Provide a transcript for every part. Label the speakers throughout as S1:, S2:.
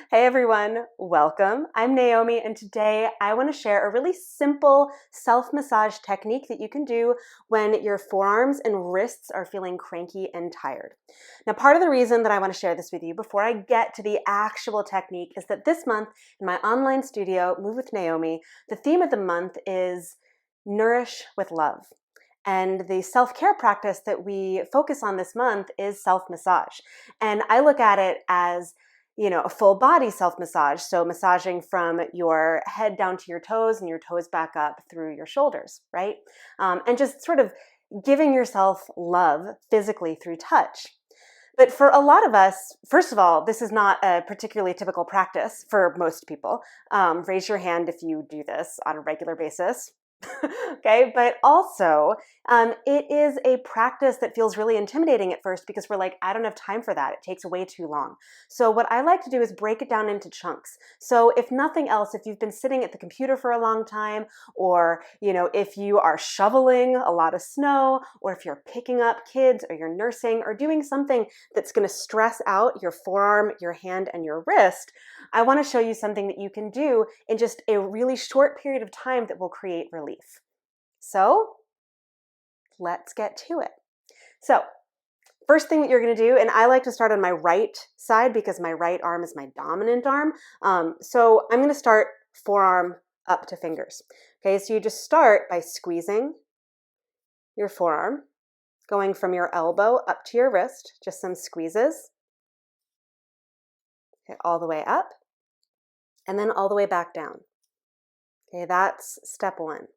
S1: Hey everyone, welcome. I'm Naomi, and today I want to share a really simple self-massage technique that you can do when your forearms and wrists are feeling cranky and tired. Now, part of the reason that I want to share this with you before I get to the actual technique is that this month in my online studio, Move with Naomi, the theme of the month is Nourish with Love. And the self-care practice that we focus on this month is self-massage. And I look at it as a full body self-massage. So massaging from your head down to your toes and your toes back up through your shoulders, right? And just sort of giving yourself love physically through touch. But for a lot of us, first of all, this is not a particularly typical practice for most people. Raise your hand if you do this on a regular basis. Okay, but also it is a practice that feels really intimidating at first because we're like, I don't have time for that. It takes way too long. So what I like to do is break it down into chunks. So if nothing else, if you've been sitting at the computer for a long time, or if you are shoveling a lot of snow, or if you're picking up kids, or you're nursing, or doing something that's going to stress out your forearm, your hand, and your wrist, I want to show you something that you can do in just a really short period of time that will create relief. So let's get to it. So first thing that you're going to do, and I like to start on my right side because my right arm is my dominant arm. So I'm going to start forearm up to fingers. Okay, so you just start by squeezing your forearm, going from your elbow up to your wrist, just some squeezes. Okay, all the way up, and then all the way back down. Okay, that's step one.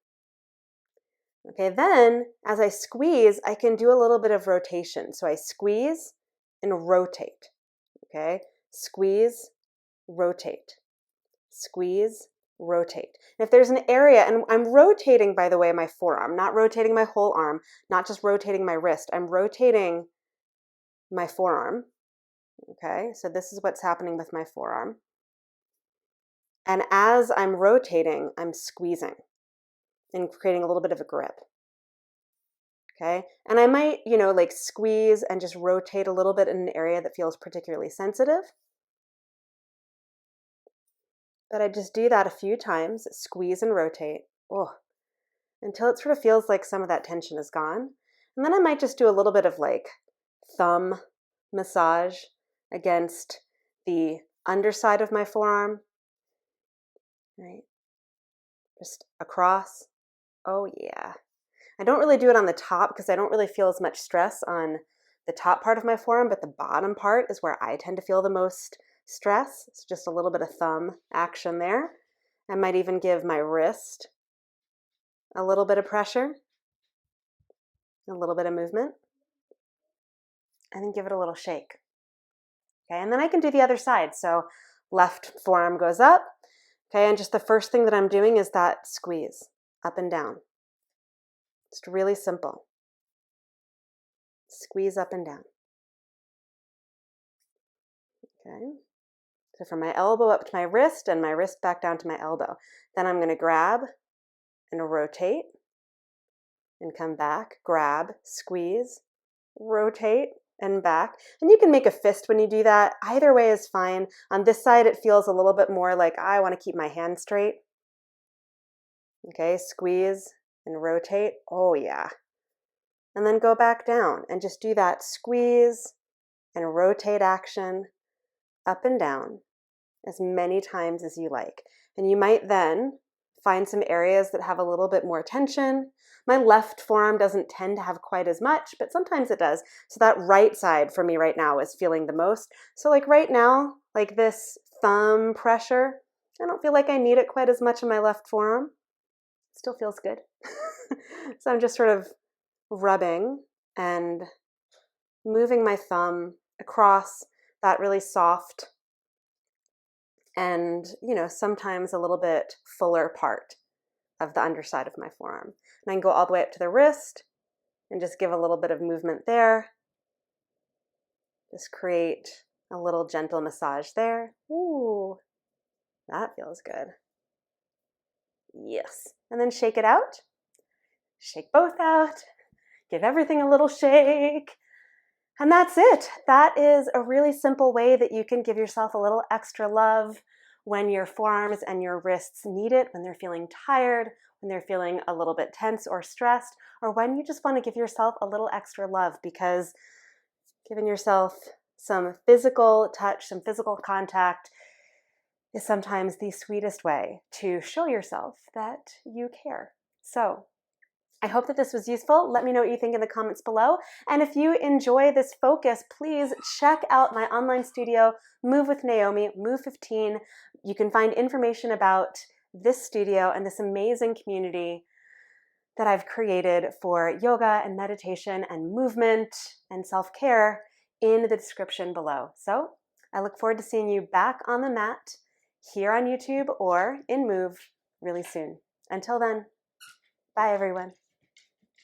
S1: Okay, then as I squeeze, I can do a little bit of rotation. So I squeeze and rotate. Okay, squeeze, rotate, squeeze, rotate. And if there's an area, and I'm rotating, by the way, my forearm, not rotating my whole arm, not just rotating my wrist, I'm rotating my forearm. Okay, so this is what's happening with my forearm. And as I'm rotating, I'm squeezing and creating a little bit of a grip. Okay, and I might, like squeeze and just rotate a little bit in an area that feels particularly sensitive. But I just do that a few times, squeeze and rotate, until it sort of feels like some of that tension is gone. And then I might just do a little bit of like thumb massage against the underside of my forearm, right? Just across. Oh yeah. I don't really do it on the top because I don't really feel as much stress on the top part of my forearm, but the bottom part is where I tend to feel the most stress. It's just a little bit of thumb action there. I might even give my wrist a little bit of pressure, a little bit of movement, and then give it a little shake. Okay, and then I can do the other side. So left forearm goes up. Okay, and just the first thing that I'm doing is that squeeze up and down. Just really simple. Squeeze up and down. Okay. So from my elbow up to my wrist and my wrist back down to my elbow. Then I'm going to grab and rotate and come back, grab, squeeze, rotate, and back. And you can make a fist when you do that. Either way is fine. On this side, it feels a little bit more like I want to keep my hand straight. Okay, squeeze and rotate. Oh yeah. And then go back down and just do that squeeze and rotate action up and down as many times as you like. And you might then find some areas that have a little bit more tension. My left forearm doesn't tend to have quite as much, but sometimes it does. So that right side for me right now is feeling the most. So like right now, like this thumb pressure, I don't feel like I need it quite as much in my left forearm. Still feels good. So I'm just sort of rubbing and moving my thumb across that really soft and, sometimes a little bit fuller part of the underside of my forearm. And I can go all the way up to the wrist and just give a little bit of movement there. Just create a little gentle massage there. Ooh, that feels good. Yes. And then shake it out. Shake both out. Give everything a little shake. And that's it. That is a really simple way that you can give yourself a little extra love when your forearms and your wrists need it, when they're feeling tired, when they're feeling a little bit tense or stressed, or when you just want to give yourself a little extra love, because giving yourself some physical touch, some physical contact is sometimes the sweetest way to show yourself that you care. So I hope that this was useful. Let me know what you think in the comments below. And if you enjoy this focus, please check out my online studio, Move with Naomi, Move 15. You can find information about this studio and this amazing community that I've created for yoga and meditation and movement and self-care in the description below. So I look forward to seeing you back on the mat here on YouTube or in Move really soon. Until then, bye everyone.